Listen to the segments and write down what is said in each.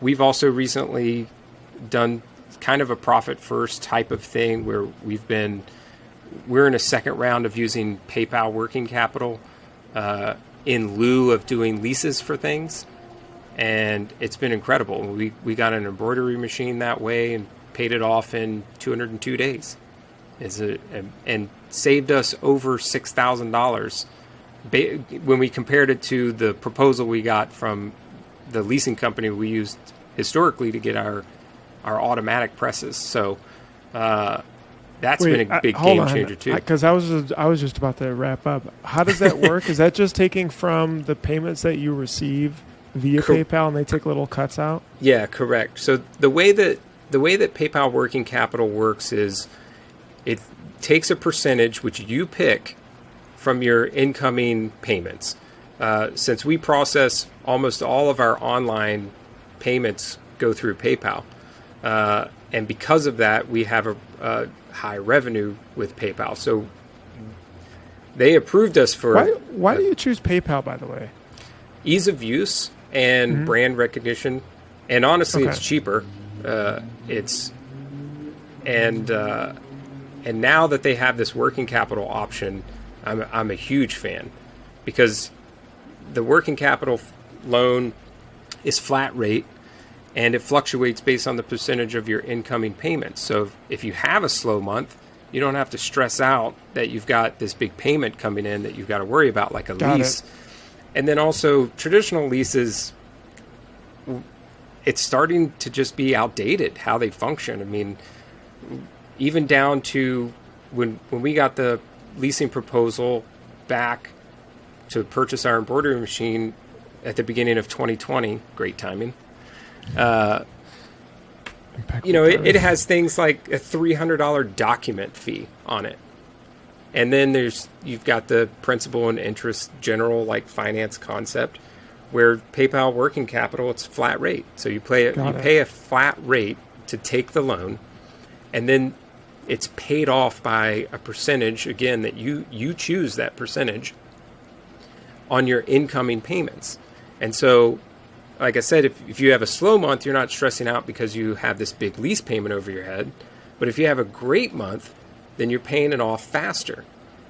we've also recently done kind of a profit first type of thing where we're in a second round of using PayPal working capital in lieu of doing leases for things. And it's been incredible. We got an embroidery machine that way and paid it off in 202 days. And saved us over $6,000 when we compared it to the proposal we got from the leasing company we used historically to get our automatic presses. So that's been a big game changer too. Because I was just about to wrap up. How does that work? Is that just taking from the payments that you receive via PayPal and they take little cuts out? Yeah, correct. So the way that PayPal working capital works is it takes a percentage which you pick from your incoming payments. Since we process almost all of our online payments go through PayPal, and because of that, we have a high revenue with PayPal. So they approved us for... Why do you choose PayPal, by the way? Ease of use and brand recognition. And honestly, it's cheaper. And now that they have this working capital option, I'm a huge fan, because the working capital loan is flat rate and it fluctuates based on the percentage of your incoming payments. So if you have a slow month, you don't have to stress out that you've got this big payment coming in that you've got to worry about, like a lease. And then also traditional leases, it's starting to just be outdated how they function. I mean, even down to when we got the leasing proposal back to purchase our embroidery machine at the beginning of 2020, great timing. It has things like a $300 document fee on it. And then you've got the principal and interest general, like finance concept, where PayPal working capital, it's flat rate. So you pay a flat rate to take the loan, and then it's paid off by a percentage, again, that you choose that percentage on your incoming payments. And so, like I said, if you have a slow month, you're not stressing out because you have this big lease payment over your head. But if you have a great month, then you're paying it off faster.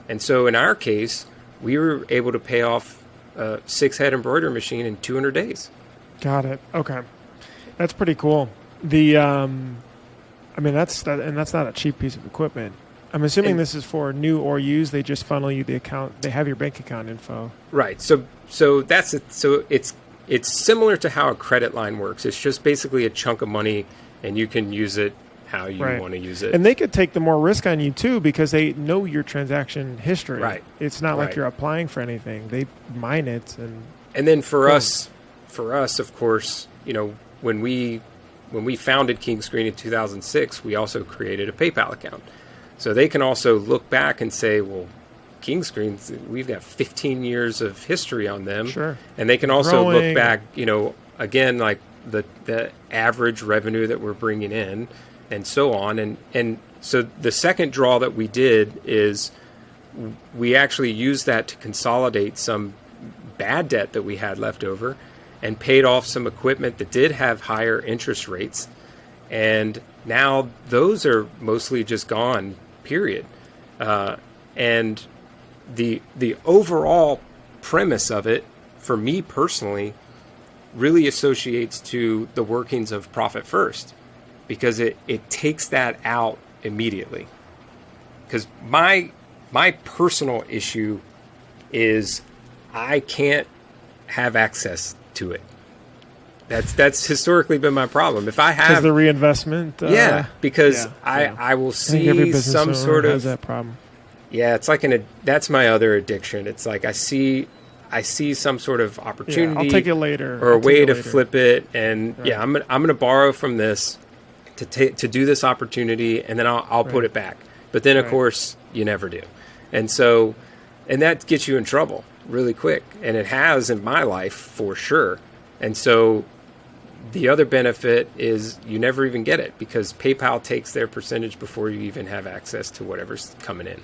And so in our case, we were able to pay off a 6-head embroidery machine in 200 days. Got it. Okay. That's pretty cool. That's not a cheap piece of equipment. I'm assuming this is for new or used. They just funnel you the account. They have your bank account info. Right. So that's it. So it's similar to how a credit line works. It's just basically a chunk of money, and you can use it how you want to use it. And they could take the more risk on you too, because they know your transaction history. Right. It's not like you're applying for anything. They mine it. And then for us, of course, when we founded King Screen in 2006, we also created a PayPal account. So they can also look back and say, well, King Screens, we've got 15 years of history on them. Sure. And they can also look back, again, like the average revenue that we're bringing in and so on. And so the second draw that we did is we actually used that to consolidate some bad debt that we had left over and paid off some equipment that did have higher interest rates. And now those are mostly just gone, period. And the overall premise of it, for me personally, really associates to the workings of Profit First, because it takes that out immediately. Because my personal issue is I can't have access to it. That's historically been my problem. If I have the reinvestment, I will see some sort of that problem. Yeah, it's like that's my other addiction. It's like I see some sort of opportunity. I'll take it later, or a way to flip it, and I'm gonna borrow from this to do this opportunity, and then I'll put it back. But then of course you never do, and that gets you in trouble really quick, and it has in my life for sure. And so the other benefit is you never even get it, because PayPal takes their percentage before you even have access to whatever's coming in.